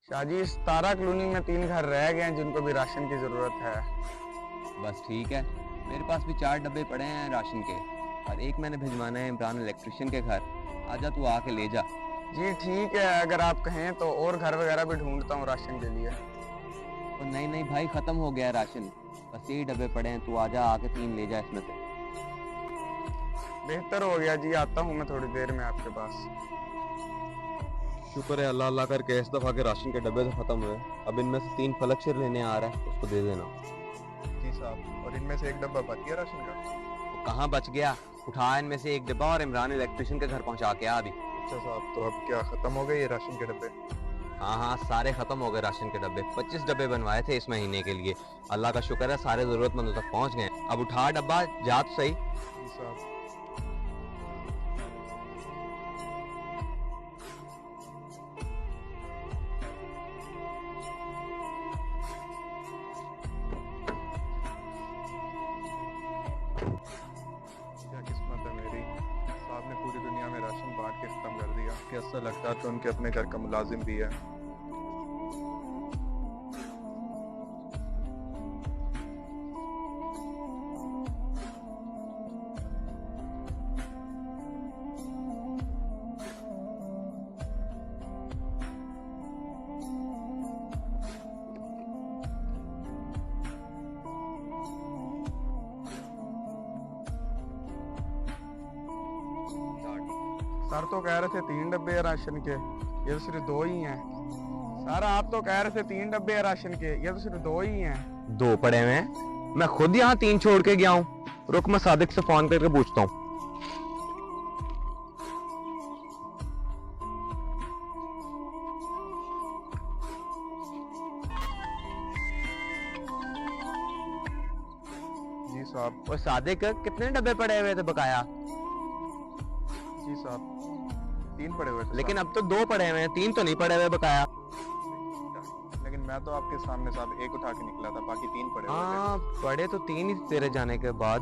शाहजी, इस तारा कॉलोनी में 3 घर रह गए हैं जिनको भी राशन की ज़रूरत है। बस ठीक है, मेरे पास भी 4 डब्बे पड़े हैं राशन के और एक मैंने भिजवाना है इमरान इलेक्ट्रिशियन के घर। आजा तू आके ले जा। जी ठीक है, अगर आप कहें तो और घर वगैरह भी ढूंढता हूँ राशन के लिए। और नहीं नहीं भाई, ख़त्म हो गया है राशन, बस यही डब्बे पड़े हैं। तू आजा, आके 3 ले जा इसमें से। बेहतर हो गया जी, आता हूँ मैं थोड़ी देर में आपके पास। शुक्र है अल्लाह अल्लाह करके इस दफ़ा के राशन के डब्बे तो ख़त्म हुए। अब इनमें से 3 फलक शेर लेने आ रहा है, उसको दे देना। जी साहब, और इनमें से एक डब्बा बच गया राशन का। वो कहाँ बच गया, उठा इनमें से एक डिब्बा और इमरान इलेक्ट्रिशियन के घर पहुँचा के आ अभी। अच्छा साहब, तो अब क्या ख़त्म हो गए ये राशन के डब्बे? हाँ हाँ, सारे ख़त्म हो गए राशन के डब्बे। 25 डब्बे बनवाए थे इस महीने के लिए। अल्लाह का शुक्र है सारे ज़रूरतमंदों तक पहुँच गए। अब उठा डब्बा, जा तो सही। जी साहब। क्या किस्मत है मेरी, साहब ने पूरी दुनिया में राशन बांट के खत्म कर दिया। कैसा लगता है तो उनके अपने घर का मुलाजिम भी है। सर तो कह रहे थे 3 डब्बे हैं राशन के, ये तो सिर्फ 2 ही हैं। सर आप तो कह रहे थे 3 डब्बे हैं राशन के, ये तो सिर्फ 2 ही हैं। 2 पड़े हुए हैं, मैं खुद यहाँ 3 छोड़ के गया हूँ। रुक, मैं सादिक से फोन करके पूछता हूँ। जी साहब। और सादिक, कितने डब्बे पड़े हुए थे बकाया? जी साहब, 3 पड़े हुए थे लेकिन साहब। अब तो 2 पड़े हुए हैं, 3 तो नहीं पड़े हुए बकाया। लेकिन मैं तो आपके सामने साहब एक उठा के निकला था, बाकी 3 पड़े हुए थे। हाँ, पड़े तो 3 ही तेरे जाने के बाद।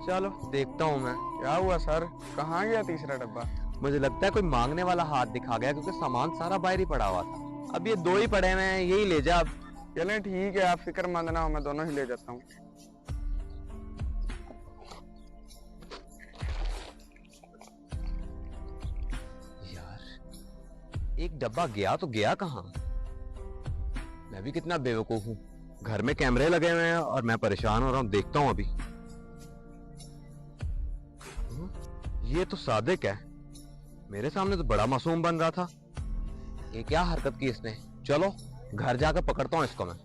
चलो देखता हूँ मैं। क्या हुआ सर, कहाँ गया तीसरा डब्बा? मुझे लगता है कोई मांगने वाला हाथ दिखा गया, क्योंकि सामान सारा बाहर ही पड़ा हुआ था। अब ये 2 ही पड़े हुए हैं, यही ले जा अब। चलें ठीक है, आप फिक्रमंद ना हो, मैं दोनों ही ले जाता हूँ। यार, एक डब्बा गया तो गया कहाँ? मैं भी कितना बेवकूफ हूँ, घर में कैमरे लगे हुए हैं और मैं परेशान हो रहा हूँ। देखता हूँ अभी। ये तो सादिक है, मेरे सामने तो बड़ा मासूम बन रहा था। ये क्या हरकत की इसने? चलो घर जाकर पकड़ता हूँ इसको मैं।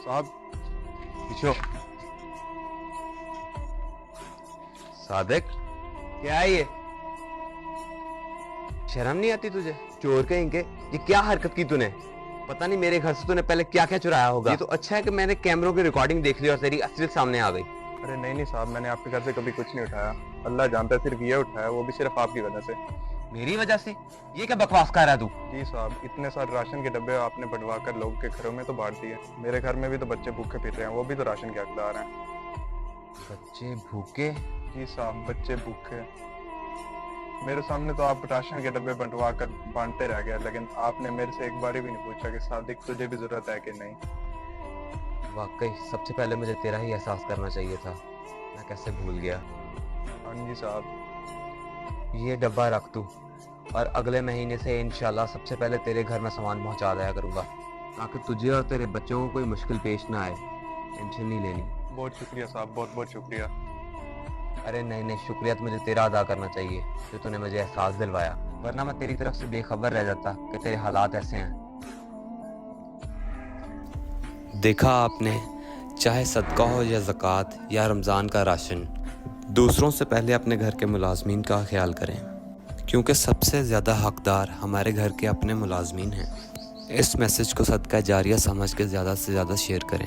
साहब पीछे हो। सादिक, क्या है ये? शर्म नहीं आती तुझे? चोर कहीं के, ये क्या हरकत की तूने? पता नहीं मेरे घर से तूने पहले क्या क्या चुराया होगा। ये तो अच्छा है कि मैंने कैमरों की रिकॉर्डिंग देख ली और तेरी असलियत सामने आ गई। अरे नहीं नहीं साहब, मैंने आपके घर से कभी कुछ नहीं उठाया। अल्लाह जानता है, सिर्फ ये उठाया, वो भी सिर्फ आपकी वजह से। मेरी वजह से? ये क्या बकवास कर रहा है तू? जी साहब, इतने सारे राशन के डब्बे आपने बढ़वा कर लोगों के घरों में तो बांट दिए। मेरे घर में भी तो बच्चे भूखे फिर रहे हैं, वो भी तो राशन के हकदार हैं। बच्चे भूखे? जी साहब, बच्चे भूखे। मेरे सामने तो आप राशन के डब्बे बंटवा कर बांटते रह गए, लेकिन आपने मेरे से एक बार भी नहीं पूछा कि सादिक तुझे भी जरूरत है कि नहीं। वाकई सबसे पहले मुझे तेरा ही एहसास करना चाहिए था, मैं कैसे भूल गया। हाँ जी साहब। ये डब्बा रख तू, और अगले महीने से इंशाल्लाह सबसे पहले तेरे घर में सामान पहुंचा दिया करूंगा, ताकि तुझे और तेरे बच्चों को कोई मुश्किल पेश ना आए। टेंशन नहीं लेनी। बहुत शुक्रिया साहब, बहुत बहुत शुक्रिया। अरे नहीं नहीं, शुक्रिया तो मुझे तेरा अदा करना चाहिए जो तूने मुझे एहसास दिलवाया, वरना मैं तेरी तरफ से बेखबर रह जाता कि तेरे हालात ऐसे हैं। देखा आपने, चाहे सदका हो या ज़कात या रमज़ान का राशन, दूसरों से पहले अपने घर के मुलाजमीन का ख्याल करें, क्योंकि सबसे ज़्यादा हकदार हमारे घर के अपने मुलाजमीन हैं। इस मैसेज को सदका जारिया समझ के ज़्यादा से ज़्यादा शेयर करें।